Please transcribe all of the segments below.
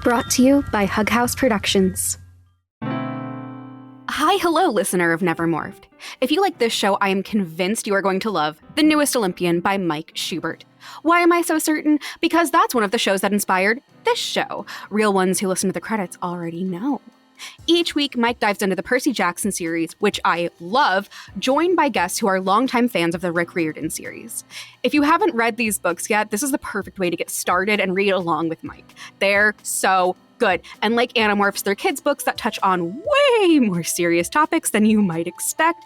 Brought to you by Hug House Productions. Hi, hello, listener of Nevermorphed. If you like this show, I am convinced you are going to love The Newest Olympian by Mike Schubert. Why am I so certain? Because that's one of the shows that inspired this show. Real ones who listen to the credits already know. Each week, Mike dives into the Percy Jackson series, which I love, joined by guests who are longtime fans of the Rick Riordan series. If you haven't read these books yet, this is the perfect way to get started and read along with Mike. They're so good. And like Animorphs, they're kids' books that touch on way more serious topics than you might expect.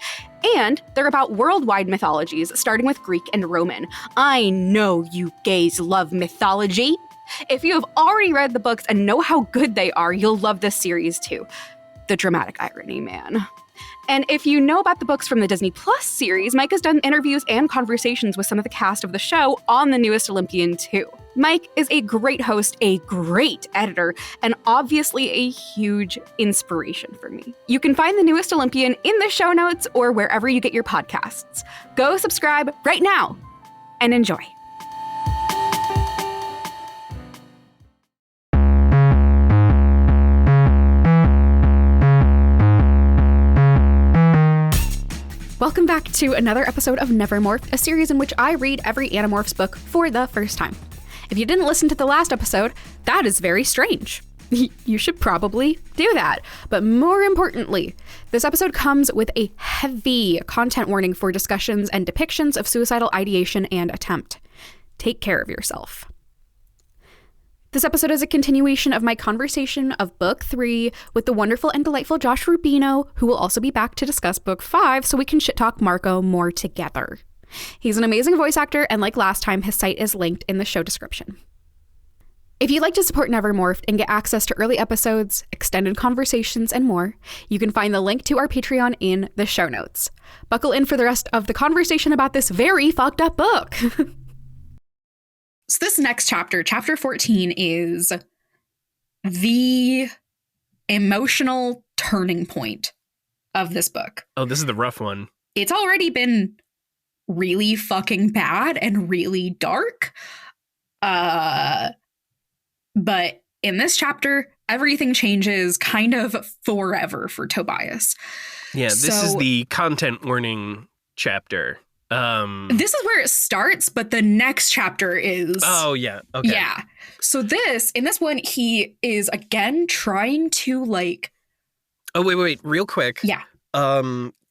And they're about worldwide mythologies, starting with Greek and Roman. I know you gays love mythology. If you have already read the books and know how good they are, you'll love this series too. The dramatic irony, man. And if you know about the books from the Disney Plus series, Mike has done interviews and conversations with some of the cast of the show on The Newest Olympian too. Mike is a great host, a great editor, and obviously a huge inspiration for me. You can find The Newest Olympian in the show notes or wherever you get your podcasts. Go subscribe right now and enjoy. Welcome back to another episode of Nevermorphed, a series in which I read every Animorphs book for the first time. If you didn't listen to the last episode, that is very strange. You should probably do that. But more importantly, this episode comes with a heavy content warning for discussions and depictions of suicidal ideation and attempt. Take care of yourself. This episode is a continuation of my conversation of Book 3 with the wonderful and delightful Josh Rubino, who will also be back to discuss Book 5 so we can shit-talk Marco more together. He's an amazing voice actor, and like last time, his site is linked in the show description. If you'd like to support Nevermorphed and get access to early episodes, extended conversations, and more, you can find the link to our Patreon in the show notes. Buckle in for the rest of the conversation about this very fucked up book. So this next chapter, chapter 14, is the emotional turning point of this book. Oh, this is the rough one. It's already been really fucking bad and really dark. But in this chapter, everything changes kind of forever for Tobias. Yeah, this is the content warning chapter. This is where it starts, but the next chapter is... Oh, yeah. Okay. Yeah. So in this one, he is again trying to like... Oh, wait, real quick. Yeah.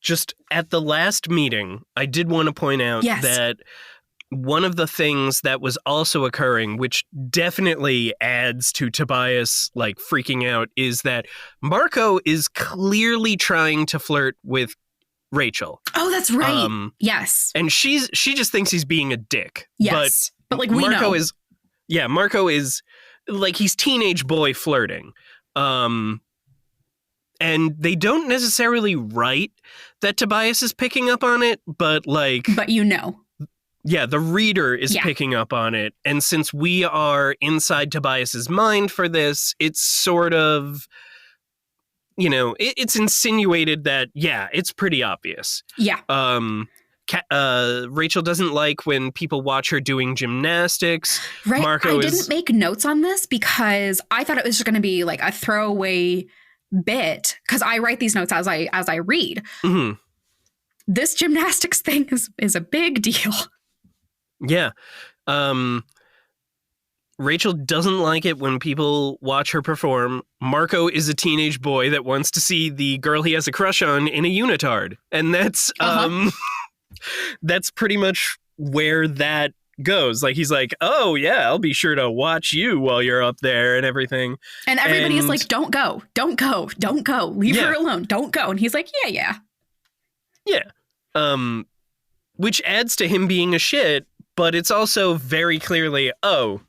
Just at the last meeting, I did want to point out that one of the things that was also occurring, which definitely adds to Tobias like freaking out, is that Marco is clearly trying to flirt with Rachel. Oh, that's right. Yes. And she just thinks he's being a dick. Yes. But like Marco is like he's teenage boy flirting. And they don't necessarily write that Tobias is picking up on it, but like... But you know. Yeah, the reader is picking up on it. And since we are inside Tobias's mind for this, it's sort of... You know, it's insinuated that, it's pretty obvious. Yeah. Rachel doesn't like when people watch her doing gymnastics. Right. I didn't make notes on this because I thought it was just going to be like a throwaway bit because I write these notes as I read. Mm-hmm. This gymnastics thing is a big deal. Yeah. Rachel doesn't like it when people watch her perform. Marco is a teenage boy that wants to see the girl he has a crush on in a unitard. And that's that's pretty much where that goes. Like, he's like, oh, yeah, I'll be sure to watch you while you're up there and everything. And everybody's like, don't go. Leave her alone. Don't go. And he's like, yeah. Which adds to him being a shit, but it's also very clearly, oh,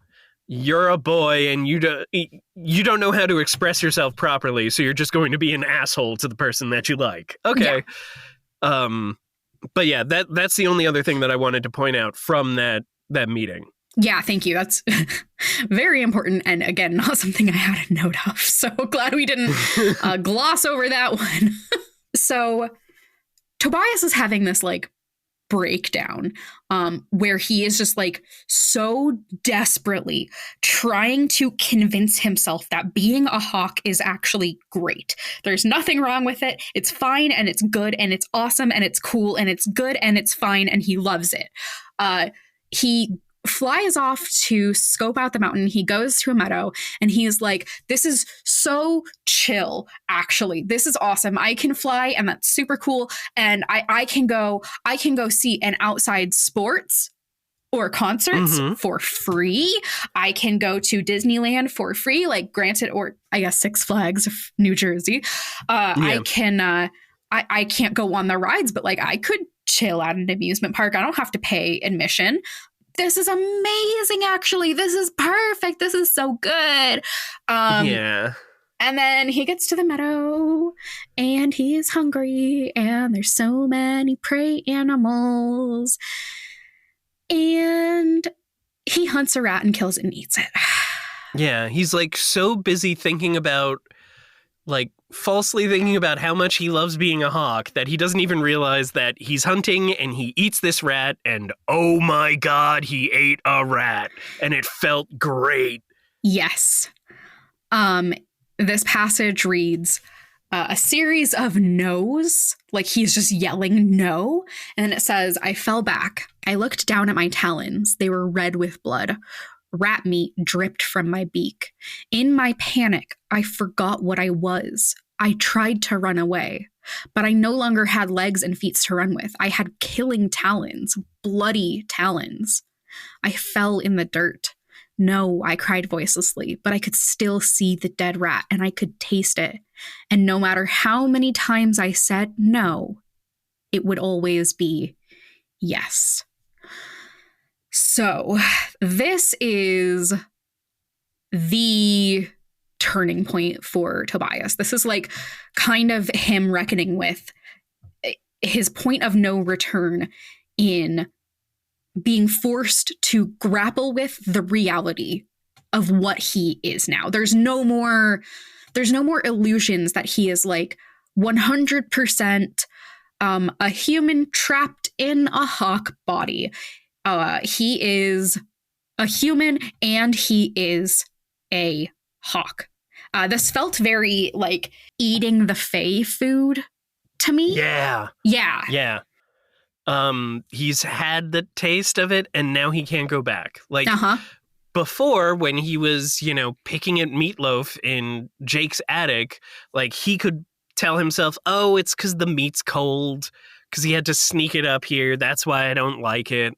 you're a boy and you don't know how to express yourself properly, so you're just going to be an asshole to the person that you like. Okay. Yeah. But yeah, that's the only other thing that I wanted to point out from that meeting. Yeah, thank you. That's very important. And again, not something I had a note of. So glad we didn't gloss over that one. So Tobias is having this like breakdown, where he is just like so desperately trying to convince himself that being a hawk is actually great. There's nothing wrong with it. It's fine and it's good and it's awesome and it's cool and it's good and it's fine and he loves it. He flies off to scope out the mountain. He goes to a meadow and he's like, this is so chill, actually. This is awesome. I can fly and that's super cool. And I can go see an outside sports or concerts for free. I can go to Disneyland for free, like granted, or I guess Six Flags of New Jersey. I can't go on the rides, but like I could chill at an amusement park. I don't have to pay admission. This is amazing, actually. This is perfect. This is so good. And then he gets to the meadow and he is hungry and there's so many prey animals. And he hunts a rat and kills it and eats it. Yeah, he's like so busy thinking about, like falsely thinking about how much he loves being a hawk that he doesn't even realize that he's hunting and he eats this rat and oh my God, he ate a rat and it felt great. Yes. This passage reads a series of no's, like he's just yelling no. And then it says, I fell back. I looked down at my talons. They were red with blood. Rat meat dripped from my beak. In my panic, I forgot what I was. I tried to run away, but I no longer had legs and feet to run with. I had killing talons, bloody talons. I fell in the dirt. No, I cried voicelessly, but I could still see the dead rat and I could taste it. And no matter how many times I said no, it would always be yes. So this is the turning point for Tobias. This is like kind of him reckoning with his point of no return in being forced to grapple with the reality of what he is now. There's no more illusions that he is like 100% a human trapped in a hawk body. He is a human and he is a hawk. This felt very like eating the Fae food to me. Yeah. He's had the taste of it and now he can't go back. Like before, when he was, picking at meatloaf in Jake's attic, like he could tell himself, oh, it's because the meat's cold, because he had to sneak it up here. That's why I don't like it.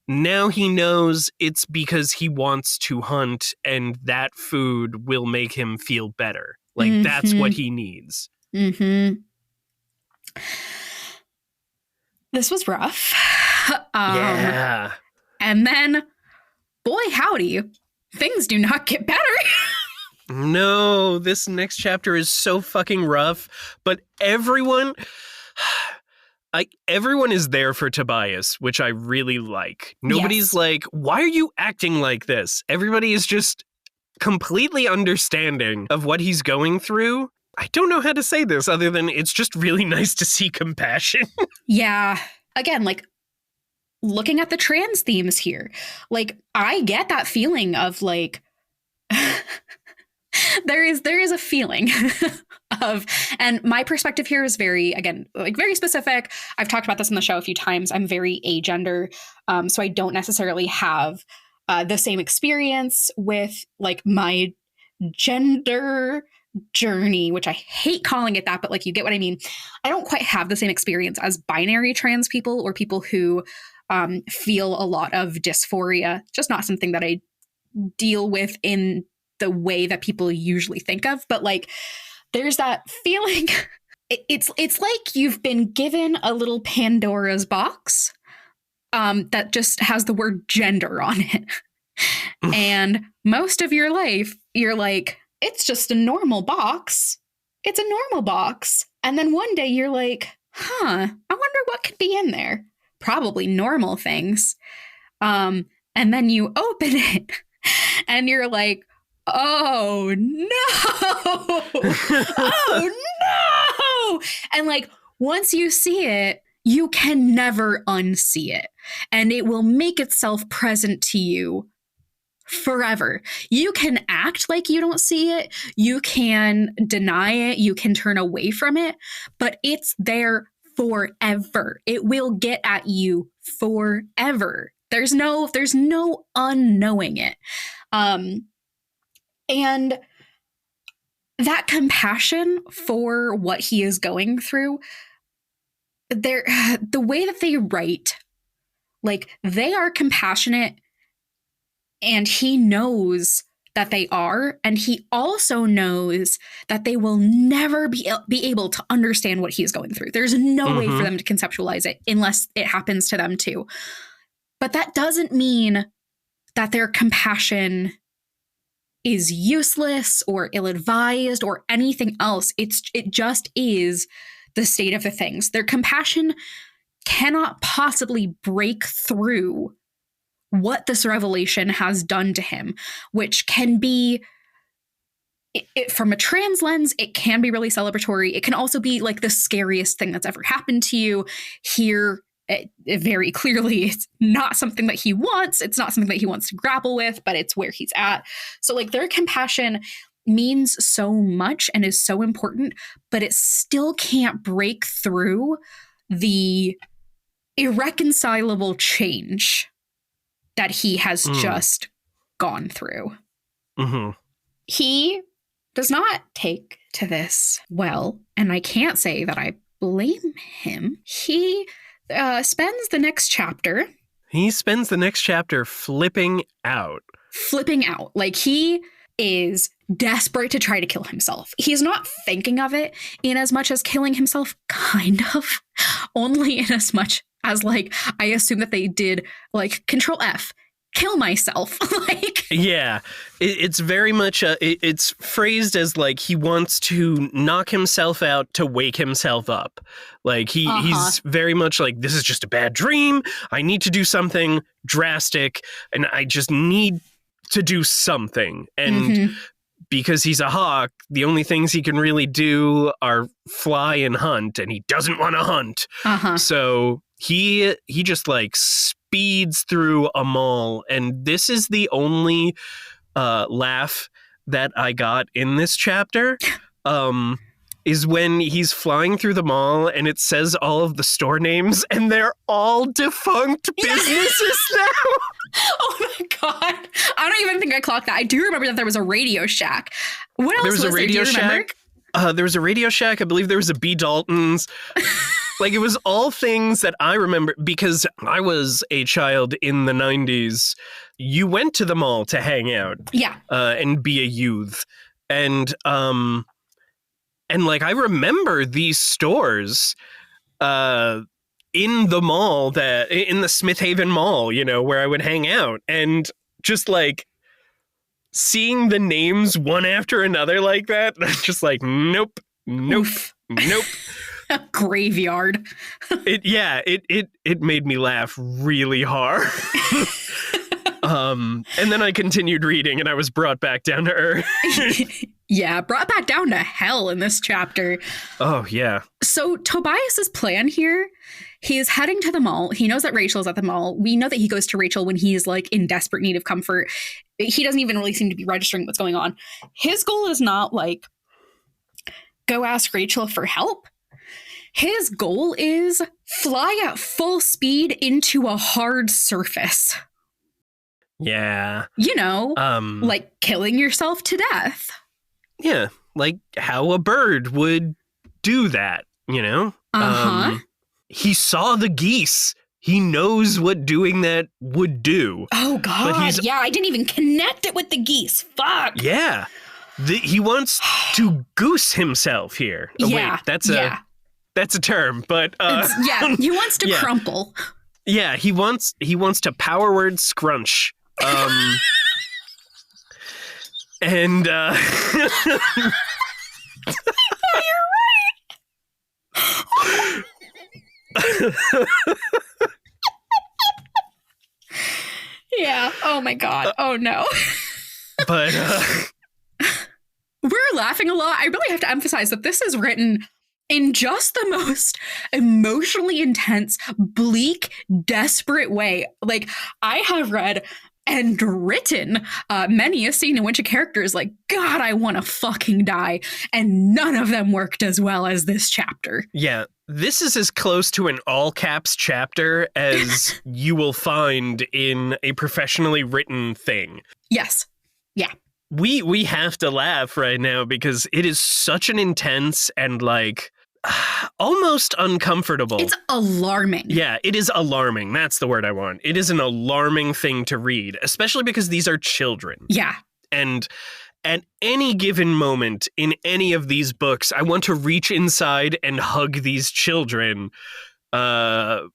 Now he knows it's because he wants to hunt and that food will make him feel better. Like that's what he needs. This was rough. Yeah. And then, boy, howdy, things do not get better. No, this next chapter is so fucking rough, but everyone is there for Tobias, which I really like. Nobody's like, why are you acting like this? Everybody is just completely understanding of what he's going through. I don't know how to say this other than it's just really nice to see compassion. Yeah. Again, like looking at the trans themes here, like I get that feeling of like, there is a feeling of, and my perspective here is very, again, like very specific. I've talked about this in the show a few times. I'm very agender. So I don't necessarily have the same experience with like my gender journey, which I hate calling it that, but like you get what I mean. I don't quite have the same experience as binary trans people or people who feel a lot of dysphoria. Just not something that I deal with in the way that people usually think of, but like there's that feeling. It's like you've been given a little Pandora's box that just has the word gender on it. And most of your life, you're like, it's just a normal box. It's a normal box. And then one day you're like, I wonder what could be in there. Probably normal things. And then you open it and you're like, oh no. Oh no. And like once you see it, you can never unsee it, and it will make itself present to you forever. You can act like you don't see it, you can deny it, you can turn away from it, but it's there forever. It will get at you forever. There's no unknowing it. And that compassion for what he is going through, the way that they write, like, they are compassionate, and he knows that they are, and he also knows that they will never be able to understand what he is going through. There's no way for them to conceptualize it unless it happens to them too. But that doesn't mean that their compassion is useless or ill-advised or anything else. It just is the state of the things. Their compassion cannot possibly break through what this revelation has done to him, which can be, from a trans lens, it can be really celebratory. It can also be like the scariest thing that's ever happened to you. Here, it very clearly, it's not something that he wants. It's not something that he wants to grapple with, but it's where he's at. So like, their compassion means so much and is so important, but it still can't break through the irreconcilable change that he has just gone through. He does not take to this well, and I can't say that I blame him. He spends the next chapter... He spends the next chapter flipping out. Flipping out. Like, he is desperate to try to kill himself. He's not thinking of it in as much as killing himself, kind of. Only in as much as, like, I assume that they did, like, Control F, kill myself. Like, yeah, it's very much it's phrased as like he wants to knock himself out to wake himself up. Like he's very much like, this is just a bad dream. I need to do something drastic, and I just need to do something. And because he's a hawk, the only things he can really do are fly and hunt, and he doesn't want to hunt. So he just like speeds through a mall, and this is the only laugh that I got in this chapter. Is when he's flying through the mall and it says all of the store names, and they're all defunct businesses now. Oh my God. I don't even think I clocked that. I do remember that there was a Radio Shack. What else was there? Radio Shack. There was a Radio Shack. I believe there was a B. Dalton's. Like, it was all things that I remember because I was a child in the 90s. You went to the mall to hang out. Yeah. And be a youth. And like, I remember these stores in the mall, in the Smith Haven Mall, you know, where I would hang out, and just like seeing the names one after another like that. Just like, nope. A graveyard. It made me laugh really hard. And then I continued reading, and I was brought back down to earth. Yeah, brought back down to hell in this chapter. Oh, yeah. So Tobias's plan here, he is heading to the mall. He knows that Rachel's at the mall. We know that he goes to Rachel when he is like in desperate need of comfort. He doesn't even really seem to be registering what's going on. His goal is not like, go ask Rachel for help. His goal is fly at full speed into a hard surface. Yeah. You know, like killing yourself to death. Yeah, like how a bird would do that, you know? He saw the geese. He knows what doing that would do. Oh, God. Yeah, I didn't even connect it with the geese. Fuck. Yeah. He wants to goose himself here. Oh, yeah. Wait, that's a term, but... yeah, he wants to crumple. Yeah, he wants to power word scrunch. And You're right. Yeah. Oh my God. Oh no. But we're laughing a lot. I really have to emphasize that this is written in just the most emotionally intense, bleak, desperate way. Like, I have read and written many a scene in which a character is like, God, I want to fucking die. And none of them worked as well as this chapter. Yeah, this is as close to an all caps chapter as you will find in a professionally written thing. Yes. Yeah. We have to laugh right now because it is such an intense and like almost uncomfortable. It's alarming. Yeah, it is alarming. That's the word I want. It is an alarming thing to read, especially because these are children. Yeah. And at any given moment in any of these books, I want to reach inside and hug these children because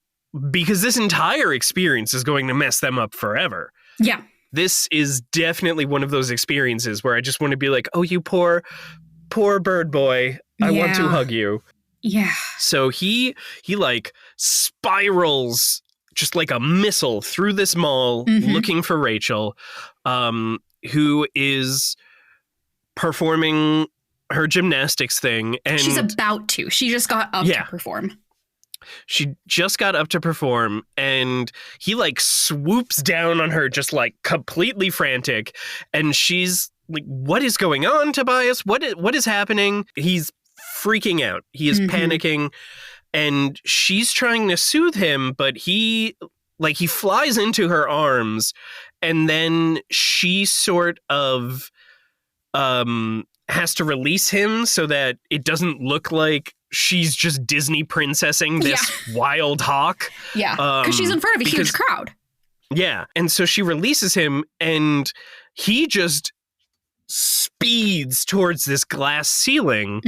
this entire experience is going to mess them up forever. Yeah. This is definitely one of those experiences where I just want to be like, oh, you poor bird boy. I want to hug you. Yeah. So he like spirals just like a missile through this mall looking for Rachel, who is performing her gymnastics thing. And she's about to. She just got up to perform. She just got up to perform, and he like swoops down on her just like completely frantic. And she's like, what is going on, Tobias? What is happening? He's freaking out. He is panicking, and she's trying to soothe him, but he flies into her arms, and then she sort of has to release him so that it doesn't look like she's just Disney princessing this wild hawk. Yeah, because she's in front of a huge crowd. Yeah, and so she releases him, and he just speeds towards this glass ceiling,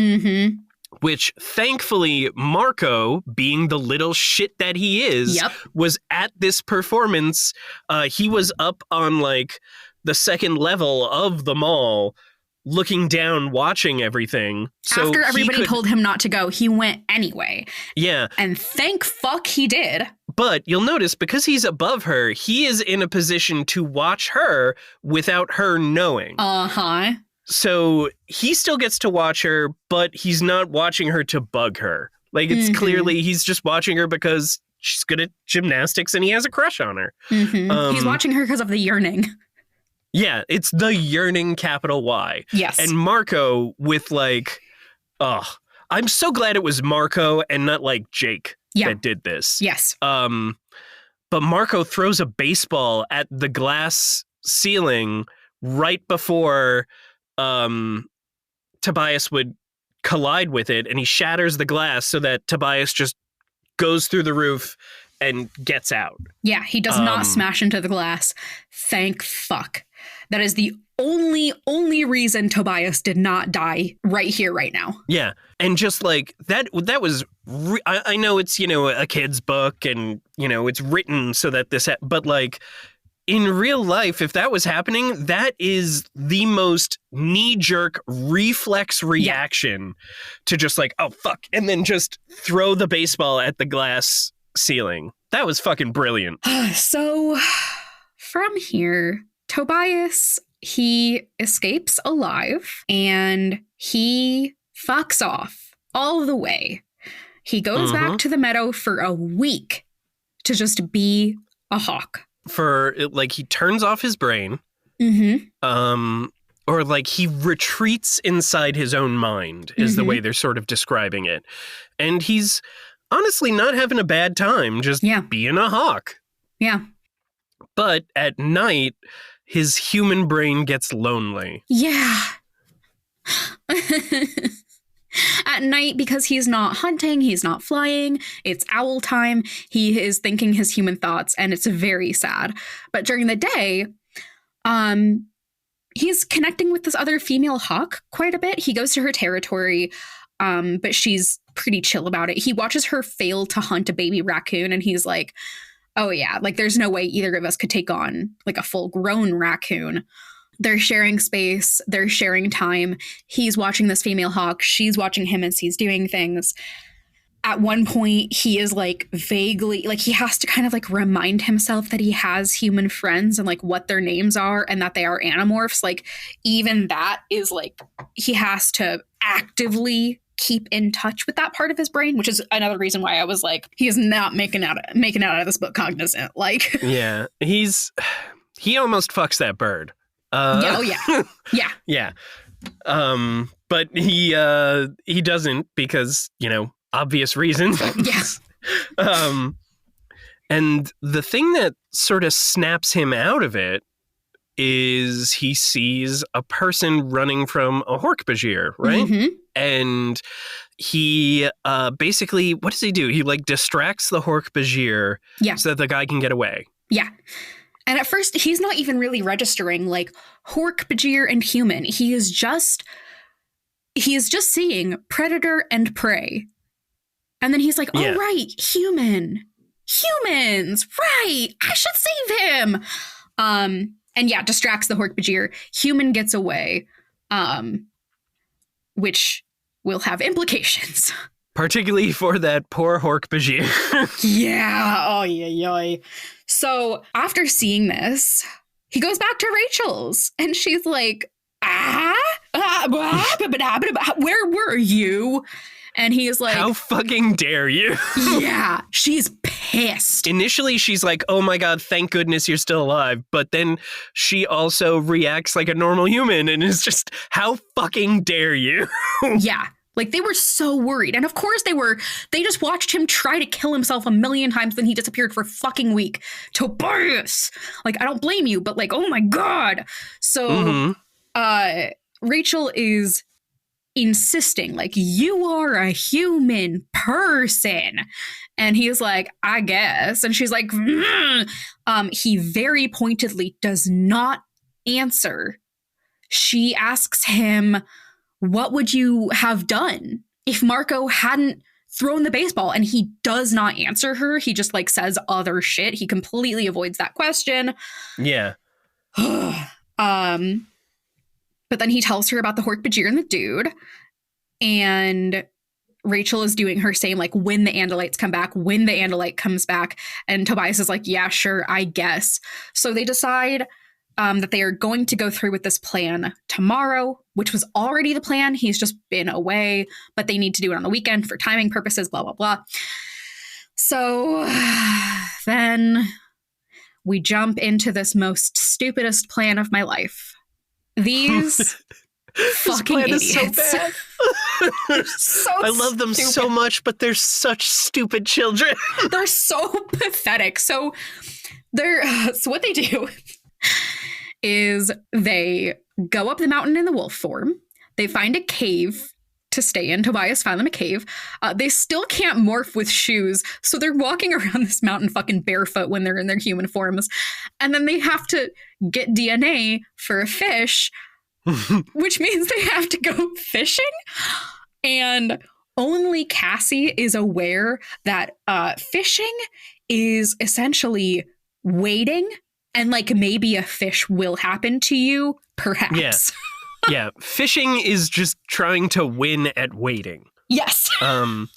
which thankfully Marco, being the little shit that he is, was at this performance. He was up on like the second level of the mall, looking down, watching everything. So after everybody told him not to go, he went anyway. Yeah. And thank fuck he did. But you'll notice, because he's above her, he is in a position to watch her without her knowing. Uh-huh. So he still gets to watch her, but he's not watching her to bug her. Like, it's clearly he's just watching her because she's good at gymnastics and he has a crush on her. He's watching her because of the yearning. Yeah, it's the yearning, capital Y. Yes. And Marco with like, I'm so glad it was Marco and not like Jake that did this. Yes. But Marco throws a baseball at the glass ceiling right before Tobias would collide with it, and he shatters the glass so that Tobias just goes through the roof and gets out. Yeah, he does not smash into the glass. Thank fuck. That is the only reason Tobias did not die right here, right now. Yeah. And just like that was, I know it's, a kid's book and, it's written so that but like in real life, if that was happening, that is the most knee-jerk reflex reaction to just like, oh, fuck. And then just throw the baseball at the glass ceiling. That was fucking brilliant. So from here, Tobias, he escapes alive and he fucks off all the way. He goes back to the meadow for a week to just be a hawk. He turns off his brain. Or like he retreats inside his own mind is the way they're sort of describing it. And he's honestly not having a bad time just being a hawk. Yeah. But at night, his human brain gets lonely. Yeah. At night, because he's not hunting, he's not flying, it's owl time, he is thinking his human thoughts, and it's very sad. But during the day, he's connecting with this other female hawk quite a bit. He goes to her territory, but she's pretty chill about it. He watches her fail to hunt a baby raccoon, and he's like, oh yeah, like there's no way either of us could take on like a full-grown raccoon. They're sharing space, they're sharing time. He's watching this female hawk, she's watching him as he's doing things. At one point, he is like vaguely, like he has to kind of like remind himself that he has human friends and like what their names are and that they are Animorphs. Like even that is like, he has to actively keep in touch with that part of his brain, which is another reason why I was like, he is not making out of this book cognizant. Like, yeah, he almost fucks that bird. Yeah. But he doesn't because, obvious reasons. Yeah. And the thing that sort of snaps him out of it is he sees a person running from a Hork-Bajir, right? Mm-hmm. And he basically, what does he do? He like distracts the Hork-Bajir so that the guy can get away. Yeah. And at first, he's not even really registering like Hork-Bajir and human. He is just seeing predator and prey. And then he's like, oh, right, humans, right, I should save him. And yeah, distracts the Hork-Bajir. Human gets away, which will have implications. Particularly for that poor Hork-Bajir. Yeah, oh yeah. So after seeing this, he goes back to Rachel's and she's like, where were you? And he's like, how fucking dare you? Yeah, she's pissed. Initially, she's like, oh my God, thank goodness you're still alive. But then she also reacts like a normal human and is just, how fucking dare you? Yeah. Like, they were so worried. And of course they just watched him try to kill himself a million times, then he disappeared for a fucking week. Tobias! Like, I don't blame you, but like, oh my God. So, Rachel is insisting, like, you are a human person. And he's like, I guess. And she's like, he very pointedly does not answer. She asks him, what would you have done if Marco hadn't thrown the baseball? And he does not answer her. He just like says other shit. He completely avoids that question. Yeah. But then he tells her about the Hork-Bajir and the dude. And Rachel is doing her same, like, when the Andalites come back, when the Andalite comes back. And Tobias is like, yeah, sure, I guess. So they decide that they are going to go through with this plan tomorrow, which was already the plan. He's just been away, but they need to do it on the weekend for timing purposes, blah, blah, blah. So then we jump into this most stupidest plan of my life. These fucking idiots. Is so bad. I love them so much, but they're such stupid children. They're so pathetic. So what they do is they go up the mountain in the wolf form. They find a cave to stay in. Tobias found them a cave. They still can't morph with shoes, so they're walking around this mountain fucking barefoot when they're in their human forms. And then they have to get DNA for a fish, which means they have to go fishing. And only Cassie is aware that fishing is essentially waiting, and like maybe a fish will happen to you, perhaps. Yeah. Yeah, fishing is just trying to win at waiting. Yes. And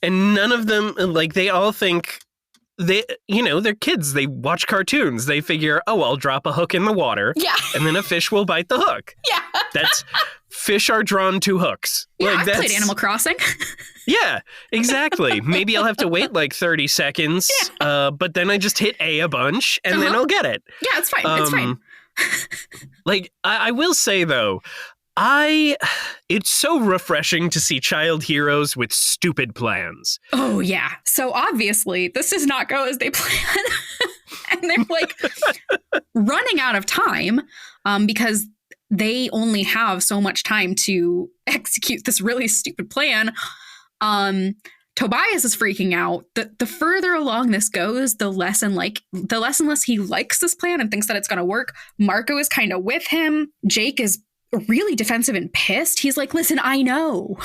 none of them, like, they all think they're kids. They watch cartoons. They figure, oh, I'll drop a hook in the water. Yeah. And then a fish will bite the hook. Yeah. Fish are drawn to hooks. Yeah, like, I played Animal Crossing. Yeah, exactly. Maybe I'll have to wait like 30 seconds, but then I just hit A bunch and then I'll get it. Yeah, it's fine. It's fine. Like, I will say, though, it's so refreshing to see child heroes with stupid plans. Oh, yeah. So obviously, this does not go as they plan. And they're like running out of time because they only have so much time to execute this really stupid plan. Tobias is freaking out. The further along this goes, the less and less he likes this plan and thinks that it's going to work. Marco is kind of with him. Jake is really defensive and pissed. He's like, listen, I know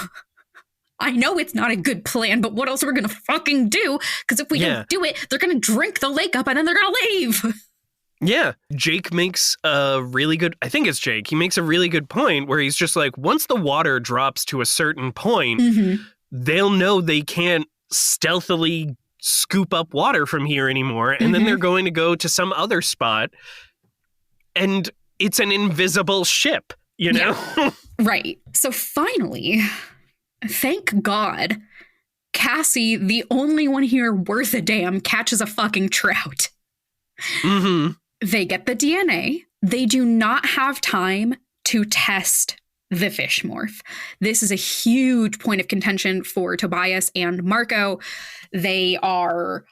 it's not a good plan, but what else are we going to fucking do? Because if we don't do it, they're going to drink the lake up and then they're going to leave. Yeah. Jake makes a really good, I think it's Jake. He makes a really good point where he's just like, once the water drops to a certain point, they'll know they can't stealthily scoop up water from here anymore. And then they're going to go to some other spot. And it's an invisible ship, you know? Yeah. Right. So finally, thank God, Cassie, the only one here worth a damn, catches a fucking trout. Mm-hmm. They get the DNA. They do not have time to test the fish morph. This is a huge point of contention for Tobias and Marco. They are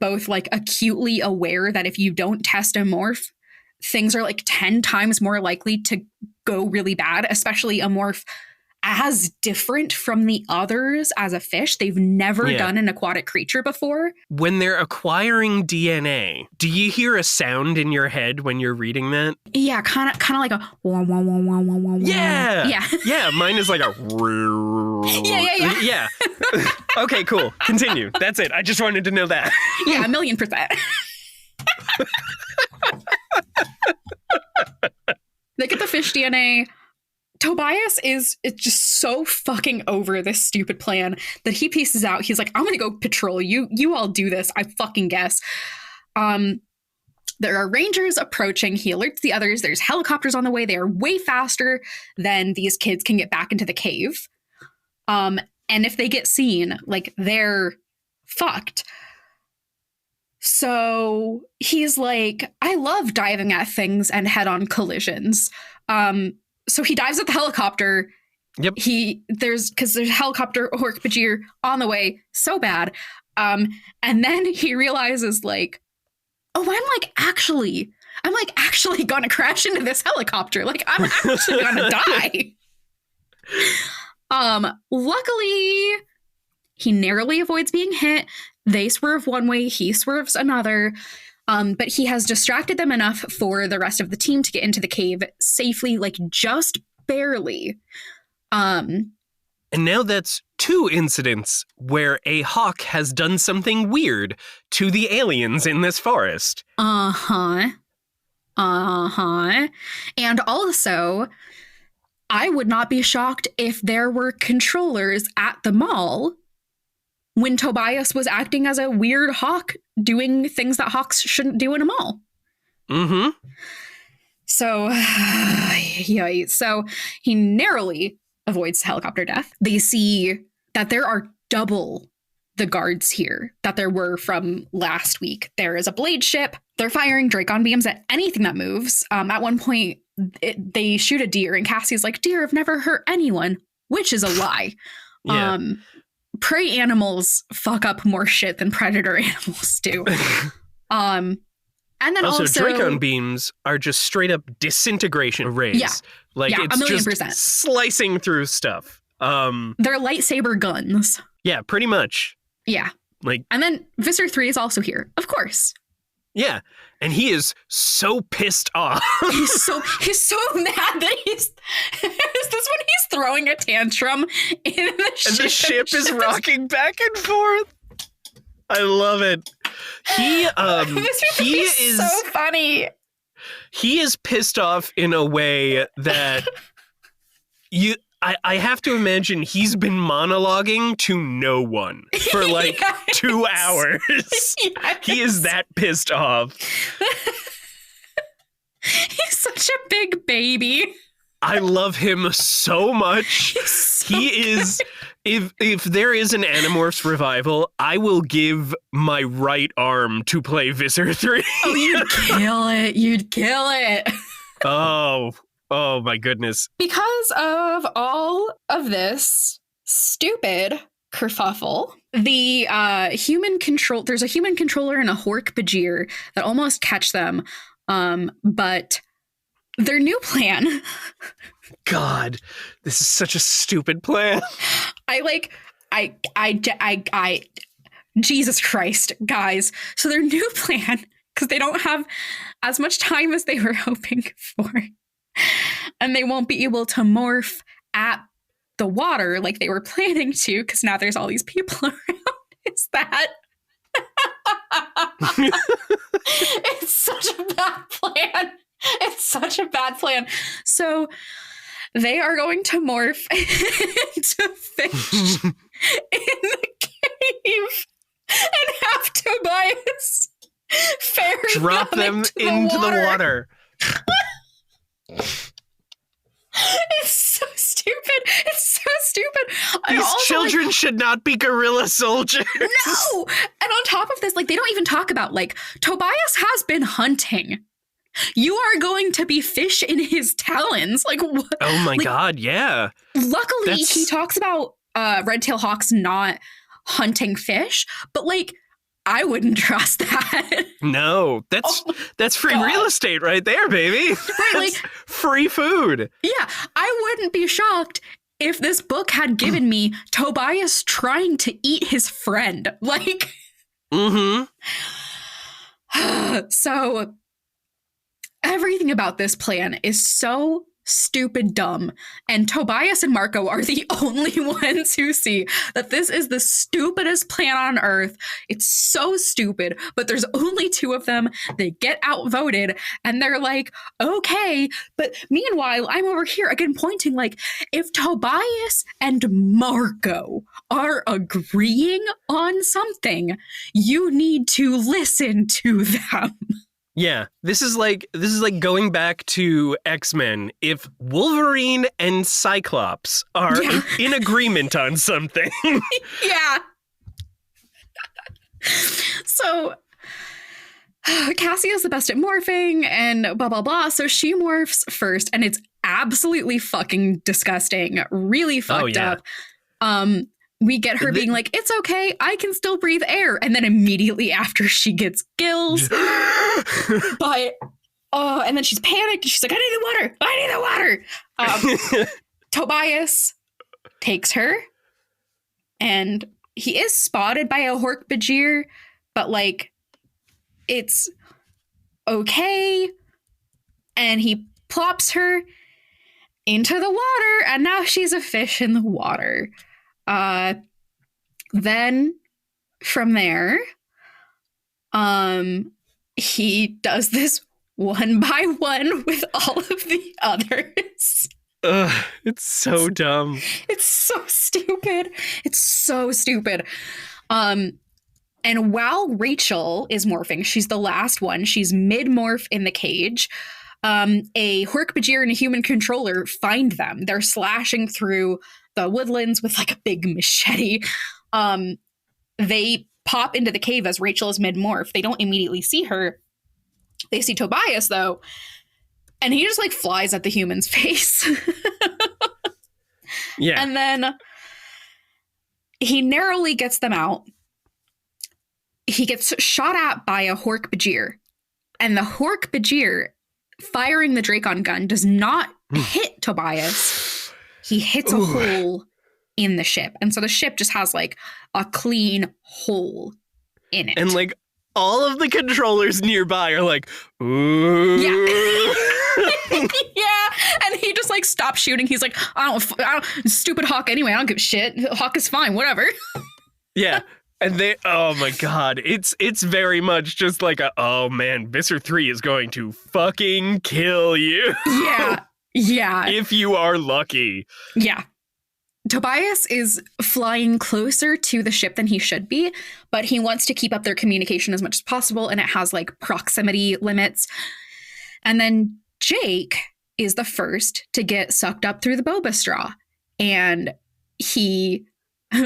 both like acutely aware that if you don't test a morph, things are like 10 times more likely to go really bad, especially a morph as different from the others as a fish. They've never done an aquatic creature before. When they're acquiring DNA, do you hear a sound in your head when you're reading that? Yeah, kind of like a wah, wah, wah, wah, wah, wah, Yeah. Yeah. Yeah, mine is like a Yeah. Okay, cool. Continue. That's it. I just wanted to know that. Yeah, 1,000,000%. They get the fish DNA. Tobias is just so fucking over this stupid plan that he pieces out. He's like, I'm gonna go patrol. You all do this, I fucking guess. There are rangers approaching. He alerts the others. There's helicopters on the way. They are way faster than these kids can get back into the cave. And if they get seen, like, they're fucked. So he's like, I love diving at things and head-on collisions. So he dives at the helicopter. Yep. There's a helicopter Hork-Bajir on the way. So bad. And then he realizes, like, oh, I'm actually gonna crash into this helicopter. Like, I'm actually gonna die. Luckily, he narrowly avoids being hit. They swerve one way, he swerves another. But he has distracted them enough for the rest of the team to get into the cave safely, like just barely. And now that's 2 incidents where a hawk has done something weird to the aliens in this forest. And also, I would not be shocked if there were controllers at the mall when Tobias was acting as a weird hawk, doing things that hawks shouldn't do in a mall. Mm-hmm. So, yeah, so he narrowly avoids helicopter death. They see that there are double the guards here that there were from last week. There is a blade ship. They're firing Dracon beams at anything that moves. At one point, they shoot a deer, and Cassie's like, deer have never hurt anyone, which is a lie. Yeah. Prey animals fuck up more shit than predator animals do. And then also Dracon beams are just straight up disintegration rays. Yeah. Like, yeah, it's 1,000,000%. just slicing through stuff. They're lightsaber guns. Yeah, pretty much. Yeah. Like, and then Visser 3 is also here, of course. Yeah, and he is so pissed off. he's so mad that is this when he's throwing a tantrum in the ship. And the ship is rocking back and forth. I love it. He is so funny. He is pissed off in a way that I have to imagine he's been monologuing to no one for like 2 hours. Yes. He is that pissed off. He's such a big baby. I love him so much. So he is. If there is an Animorphs revival, I will give my right arm to play Visser 3. Oh, you'd kill it. You'd kill it. Oh my goodness. Because of all of this stupid kerfuffle, the there's a human controller and a Hork-Bajir that almost catch them. But their new plan. God, this is such a stupid plan. Jesus Christ, guys. So their new plan, because they don't have as much time as they were hoping for, and they won't be able to morph at the water like they were planning to, because now there's all these people around. Is that... It's such a bad plan. It's such a bad plan. So they are going to morph into fish in the cave and have Tobias ferry drop them into the water. It's so stupid. It's so stupid. These children should not be gorilla soldiers. No! And on top of this, like, they don't even talk about, like, Tobias has been hunting. You are going to be fish in his talons. Like, what? Oh my God, yeah. Luckily, he talks about red-tailed hawks not hunting fish, but, like, I wouldn't trust that. No, that's free real estate right there, baby. Right, like, free food. Yeah, I wouldn't be shocked if this book had given me Tobias trying to eat his friend. Like, so everything about this plan is so stupid dumb, and Tobias and Marco are the only ones who see that this is the stupidest plan on earth. It's so stupid, but there's only two of them. They get outvoted, and they're like, okay. But meanwhile, I'm over here again pointing, like, if Tobias and Marco are agreeing on something, you need to listen to them. Yeah, this is like going back to X-Men. If Wolverine and Cyclops are in agreement on something. Yeah. So Cassie is the best at morphing and blah, blah, blah. So she morphs first, and it's absolutely fucking disgusting. Really fucked up. We get her being like, it's okay, I can still breathe air. And then immediately after she gets gills. But, and then she's panicked. She's like, I need the water. Tobias takes her, and he is spotted by a Hork-Bajir, but, like, it's okay. And he plops her into the water, and now she's a fish in the water. Then from there, he does this one by one with all of the others. Ugh, it's so dumb. It's so stupid. It's so stupid. And while Rachel is morphing, she's the last one. She's mid-morph in the cage. A Hork-Bajir and a human controller find them. They're slashing through the woodlands with, like, a big machete. They pop into the cave as Rachel is mid-morph. They don't immediately see her. They see Tobias, though, and he just, like, flies at the human's face. Yeah. And then he narrowly gets them out. He gets shot at by a Hork-Bajir, and the Hork-Bajir firing the Dracon gun does not hit Tobias. He hits a hole in the ship. And so the ship just has, like, a clean hole in it. And, like, all of the controllers nearby are like, ooh. Yeah. Yeah. And he just, like, stops shooting. He's like, I don't stupid Hawk anyway. I don't give a shit. Hawk is fine. Whatever. Yeah. And they, oh my God, it's very much just like oh man, Visser 3 is going to fucking kill you. Yeah. Yeah. If you are lucky. Yeah. Tobias is flying closer to the ship than he should be, but he wants to keep up their communication as much as possible, and it has, like, proximity limits. And then Jake is the first to get sucked up through the boba straw. And he,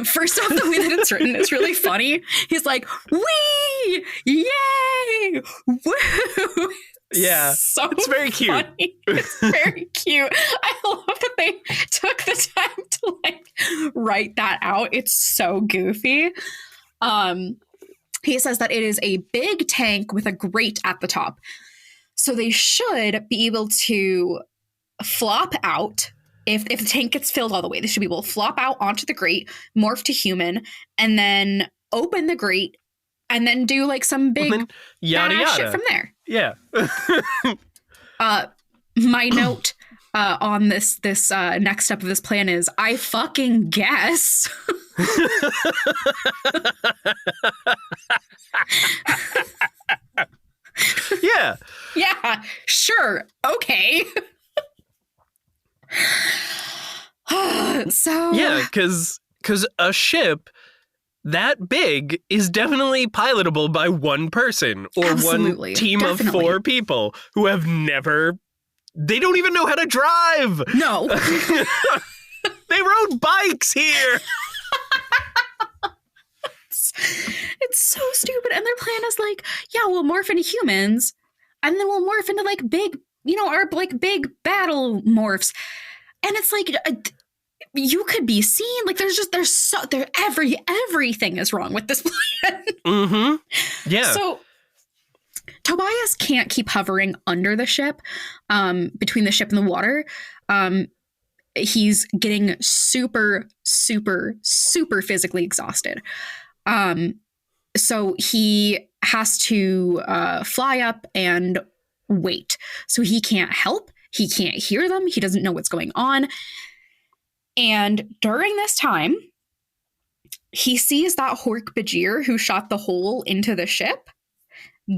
first off, the way that it's written is really funny. He's like, wee! Yay! Woo! Yeah, So it's very cute. Funny. It's very cute. I love that they took the time to, like, write that out. It's so goofy. He says that it is a big tank with a grate at the top. So they should be able to flop out. If the tank gets filled all the way, they should be able to flop out onto the grate, morph to human, and then open the grate, and then do, like, some big yada yada shit from there. Yeah. My note on this next step of this plan is, I fucking guess. Yeah. Yeah, sure. Okay. So yeah, because a ship that big is definitely pilotable by one person or Absolutely, one team definitely. of 4 people who have never. They don't even know how to drive. No. They rode bikes here. It's so stupid. And their plan is like, yeah, we'll morph into humans and then we'll morph into like big, our like big battle morphs. And it's like, you could be seen. Like everything is wrong with this plan. Mm-hmm. Yeah. So Tobias can't keep hovering under the ship, between the ship and the water. He's getting super, super, super physically exhausted. So he has to fly up and wait. So he can't help. He can't hear them. He doesn't know what's going on. And during this time, he sees that Hork-Bajir who shot the hole into the ship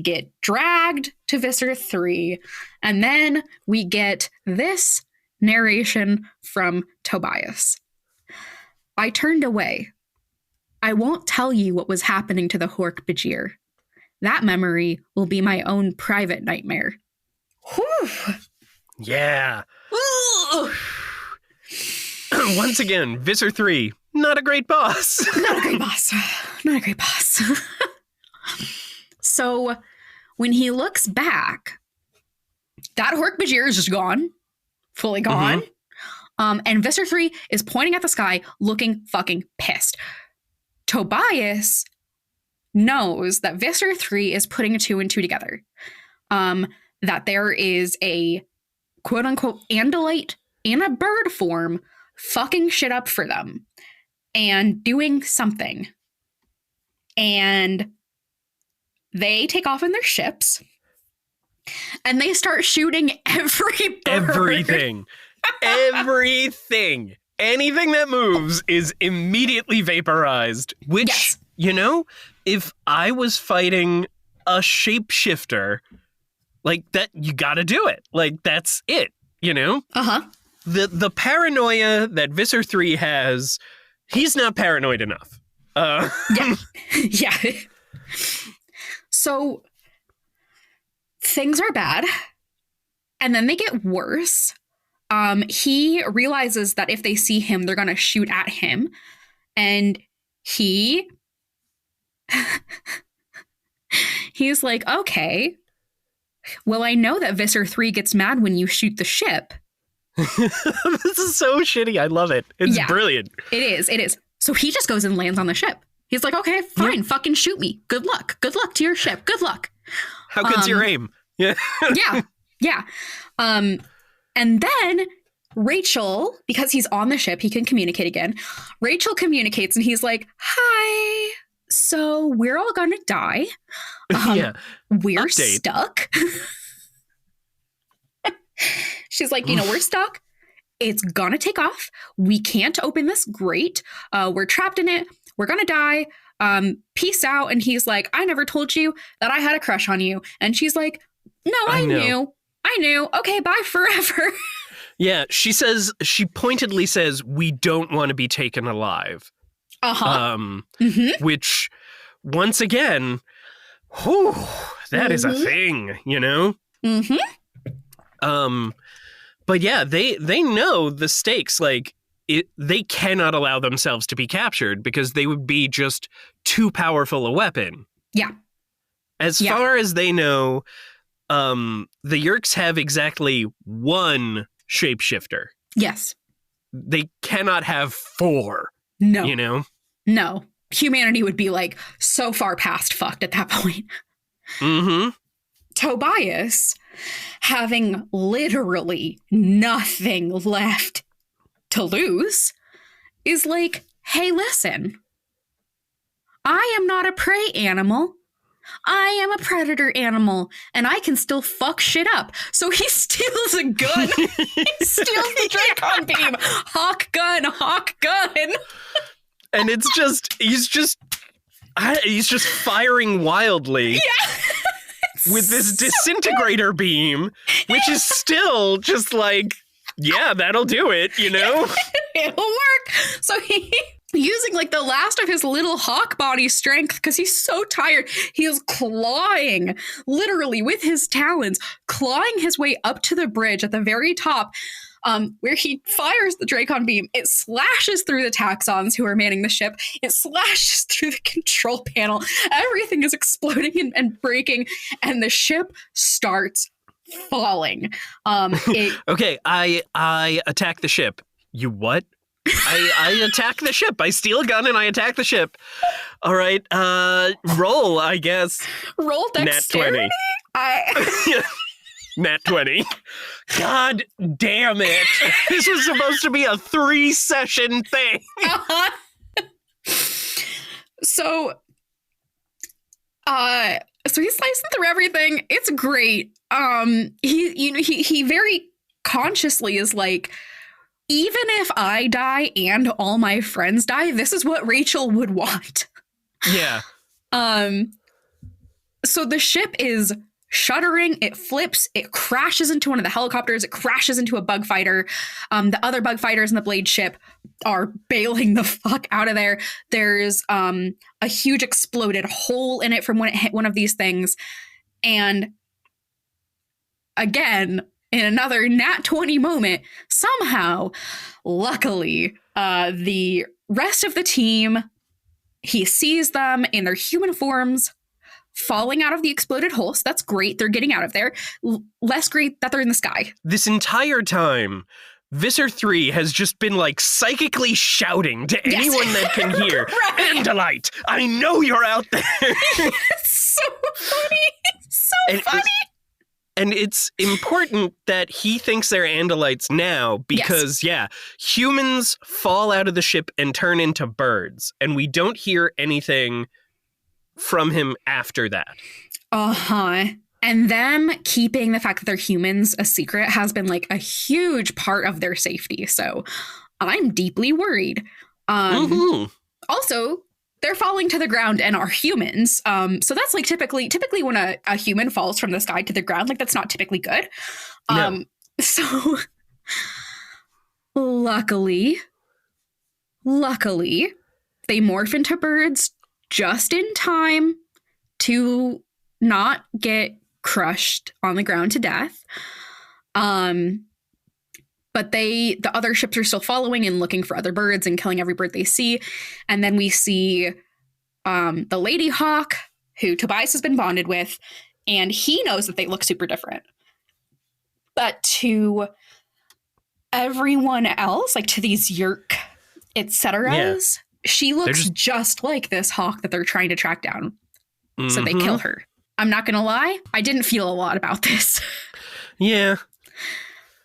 get dragged to Visser 3. And then we get this narration from Tobias. I turned away. I won't tell you what was happening to the Hork-Bajir. That memory will be my own private nightmare. Whew. Yeah. Once again, Visser 3, not a great boss. Not a great boss. Not a great boss. So when he looks back, that Hork-Bajir is just gone. Fully gone. Mm-hmm. And Visser 3 is pointing at the sky, looking fucking pissed. Tobias knows that Visser 3 is putting 2 and 2 together. That there is a quote-unquote Andalite in a bird form fucking shit up for them and doing something. And they take off in their ships and they start shooting every bird. Everything. Anything that moves is immediately vaporized, which, yes. If I was fighting a shapeshifter, like that, you gotta do it. Like, that's it, Uh-huh. The paranoia that Visser 3 has, he's not paranoid enough. Yeah. Yeah. So things are bad. And then they get worse. He realizes that if they see him, they're going to shoot at him. And he's like, okay, well, I know that Visser 3 gets mad when you shoot the ship. This is so shitty. I love it. It's brilliant. It is. So he just goes and lands on the ship. He's like, okay, fine, fucking shoot me. Good luck. Good luck to your ship. Good luck. How good's your aim? Yeah. Yeah. And then Rachel, because he's on the ship, he can communicate again. Rachel communicates and he's like, hi. So we're all gonna die. We're Update. Stuck. She's like, we're stuck. It's gonna take off. We can't open this grate. We're trapped in it. We're gonna die. Peace out. And he's like, I never told you that I had a crush on you. And she's like, no, I knew. Okay, bye forever. Yeah, she pointedly says, we don't want to be taken alive. Uh-huh. Which, once again, that is a thing, Mm-hmm. But yeah, they know the stakes. Like, they cannot allow themselves to be captured because they would be just too powerful a weapon. Yeah. As far as they know, the Yeerks have exactly one shapeshifter. Yes. They cannot have 4. No. No. Humanity would be like so far past fucked at that point. Mm-hmm. Tobias, having literally nothing left to lose, is like, hey, listen, I am not a prey animal. I am a predator animal, and I can still fuck shit up. So he steals a gun. He steals the Dracon beam. Hawk gun. And it's just, he's just firing wildly. Yeah. With this disintegrator beam, which is still just like, yeah, that'll do it, It'll work. So he, using like the last of his little hawk body strength, because he's so tired, he is clawing, literally with his talons, clawing his way up to the bridge at the very top. where he fires the Dracon beam. It slashes through the Taxons who are manning the ship. It slashes through the control panel. Everything is exploding and breaking, and the ship starts falling. Okay, I attack the ship. You what? I attack the ship. I steal a gun and I attack the ship. All right, roll, I guess. Roll dexterity? Nat 20. Nat 20. God damn it. This was supposed to be a 3-session thing. So he's slicing through everything. It's great. He very consciously is like, even if I die and all my friends die, this is what Rachel would want. Yeah. So the ship is shuddering, it flips, it crashes into one of the helicopters, it crashes into a bug fighter. The other bug fighters in the Blade ship are bailing the fuck out of there. There's a huge exploded hole in it from when it hit one of these things. And again, in another nat 20 moment, somehow, luckily, the rest of the team, he sees them in their human forms falling out of the exploded hole. So that's great. They're getting out of there. Less great that they're in the sky. This entire time, Visser 3 has just been like psychically shouting to anyone that can hear, right. Andalite, I know you're out there. It's so funny. It's so funny. And it's important that he thinks they're Andalites now because, humans fall out of the ship and turn into birds. And we don't hear anything from him after that. Uh-huh. And them keeping the fact that they're humans a secret has been like a huge part of their safety. So I'm deeply worried. Also, they're falling to the ground and are humans. So that's like typically when a human falls from the sky to the ground, like that's not typically good. No. So luckily, they morph into birds just in time to not get crushed on the ground to death. But the other ships are still following and looking for other birds and killing every bird they see. And then we see the Lady Hawk, who Tobias has been bonded with, and he knows that they look super different. But to everyone else, like to these Yerk, etc., she looks just like this hawk that they're trying to track down. Mm-hmm. So they kill her. I'm not going to lie, I didn't feel a lot about this. Yeah.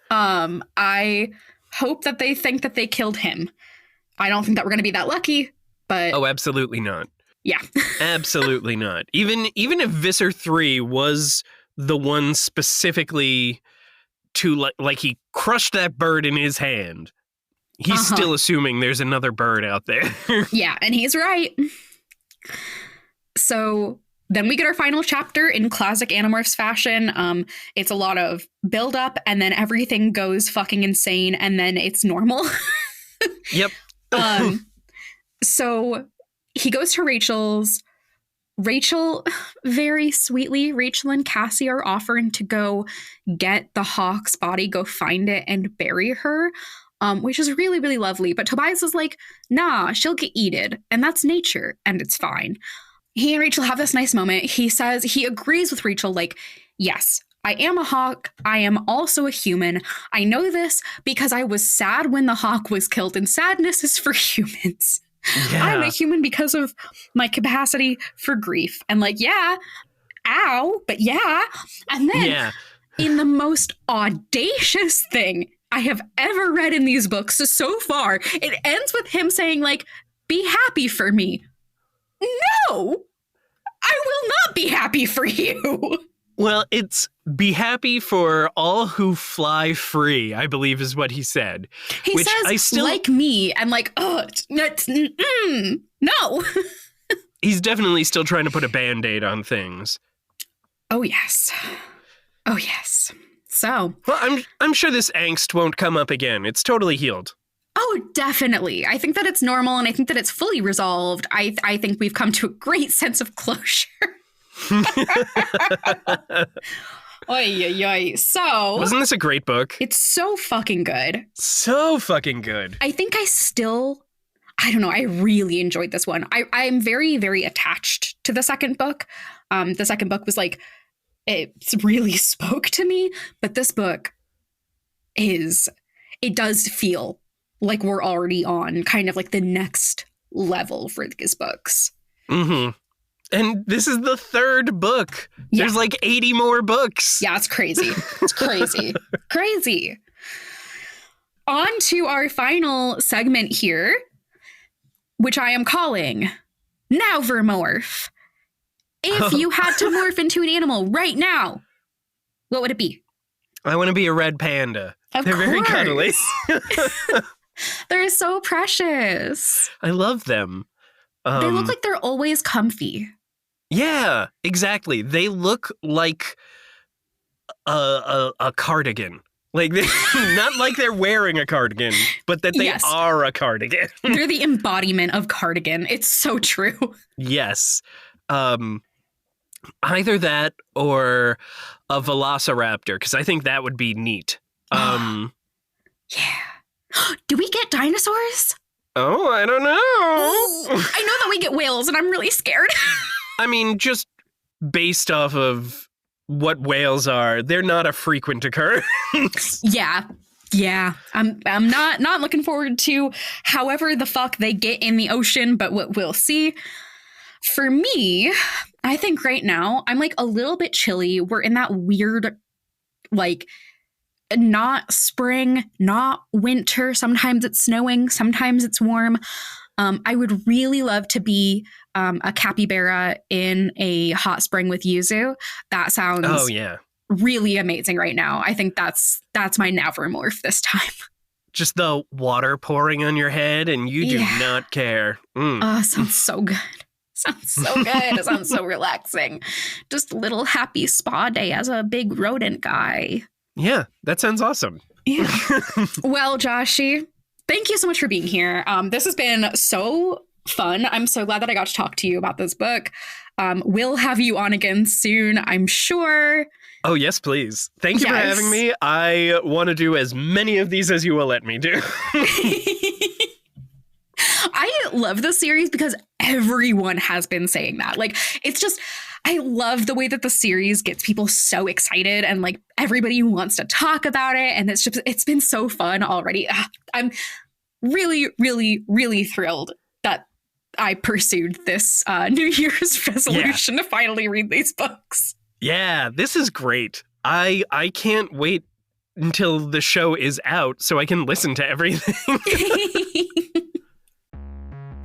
I hope that they think that they killed him. I don't think that we're going to be that lucky, but... Oh, absolutely not. Yeah. Absolutely not. Even if Visser 3 was the one specifically to, like he crushed that bird in his hand, he's still assuming there's another bird out there. Yeah, and he's right. So... then we get our final chapter in classic Animorphs fashion. It's a lot of build up and then everything goes fucking insane and then it's normal. Yep. So he goes to Rachel's. Rachel, very sweetly, Rachel and Cassie are offering to go get the hawk's body, go find it and bury her, which is really, really lovely. But Tobias is like, nah, she'll get eaten and that's nature and it's fine. He and Rachel have this nice moment. He says he agrees with Rachel, like, yes, I am a hawk. I am also a human. I know this because I was sad when the hawk was killed, and sadness is for humans. Yeah. I'm a human because of my capacity for grief. And like, yeah, ow, but yeah. And then in the most audacious thing I have ever read in these books so far, it ends with him saying, like, be happy for me. No, I will not be happy for you. Well, it's be happy for all who fly free, I believe is what he said. He says, like me, and like, no. He's definitely still trying to put a Band-Aid on things. Oh, yes. Oh, yes. So. Well, I'm sure this angst won't come up again. It's totally healed. Oh, definitely. I think that it's normal and I think that it's fully resolved. I think we've come to a great sense of closure. Oy, oy, oy. So, wasn't this a great book? it's so fucking good. So fucking good. I think I don't know, I really enjoyed this one. I'm very, very attached to the second book. The second book was like, it really spoke to me, but this book it does feel like we're already on kind of like the next level for these books. Mm-hmm. And this is the third book. Yeah. There's like 80 more books. Yeah, it's crazy. It's crazy. Crazy. On to our final segment here, which I am calling NOWVERMORPH. If you had to morph into an animal right now, what would it be? I want to be a red panda. Of They're very cuddly. They're so precious. I love them. They look like they're always comfy. Yeah, exactly. They look like a cardigan. Like, not like they're wearing a cardigan, but that they Yes. are a cardigan. They're the embodiment of cardigan. It's so true. Yes. Either that or a velociraptor, because I think that would be neat. Yeah. Do we get dinosaurs? Oh, I don't know. I know that we get whales, and I'm really scared. I mean, just based off of what whales are, they're not a frequent occurrence. Yeah. I'm not looking forward to however the fuck they get in the ocean, but what we'll see. For me, I think right now I'm like a little bit chilly. We're in that weird, like, not spring, not winter. Sometimes it's snowing, sometimes it's warm. I would really love to be a capybara in a hot spring with yuzu. That sounds really amazing right now. I think that's my NOWVERMORPH this time. Just the water pouring on your head and you do not care. Sounds so good. Sounds so good. It sounds so relaxing. Just a little happy spa day as a big rodent guy. Yeah, that sounds awesome. Yeah. Well, Joshy, thank you so much for being here. This has been so fun. I'm so glad that I got to talk to you about this book. We'll have you on again soon, I'm sure. Oh, yes, please. Thank you for having me. I want to do as many of these as you will let me do. I love this series because everyone has been saying that. Like, it's just, I love the way that the series gets people so excited and like everybody wants to talk about it. And it's been so fun already. I'm really, really, really thrilled that I pursued this New Year's resolution to finally read these books. Yeah, this is great. I can't wait until the show is out so I can listen to everything.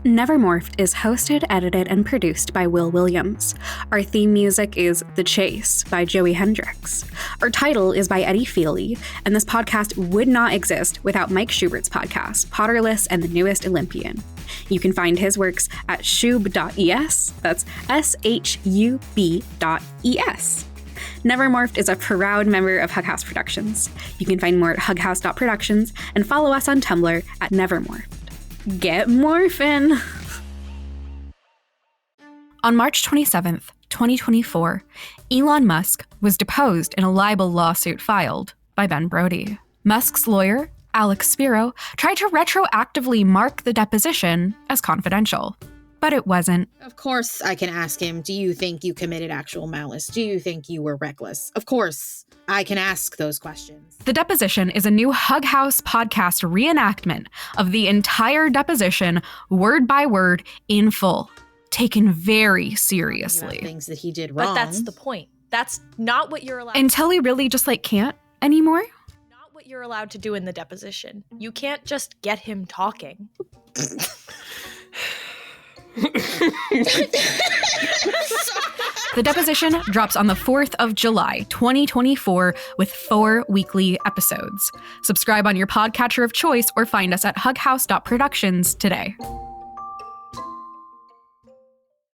Nevermorphed is hosted, edited, and produced by Will Williams. Our theme music is The Chase by Joey Hendricks. Our title is by Eddie Feely, and this podcast would not exist without Mike Schubert's podcast, Potterless and the Newest Olympian. You can find his works at shub.es, that's shub.es. Nevermorphed is a proud member of Hug House Productions. You can find more at hughouse.productions and follow us on Tumblr at Nevermorphed. Get morphin'! On March 27th, 2024, Elon Musk was deposed in a libel lawsuit filed by Ben Brody. Musk's lawyer, Alex Spiro, tried to retroactively mark the deposition as confidential, but it wasn't. Of course I can ask him, do you think you committed actual malice? Do you think you were reckless? Of course I can ask those questions. The deposition is a new Hug House podcast reenactment of the entire deposition, word by word, in full, taken very seriously. Things that he did wrong. But that's the point. That's not what you're allowed Until he really just can't anymore. Not what you're allowed to do in the deposition. You can't just get him talking. The deposition drops on the 4th of July, 2024, with 4 weekly episodes. Subscribe on your podcatcher of choice or find us at hughouse.productions today.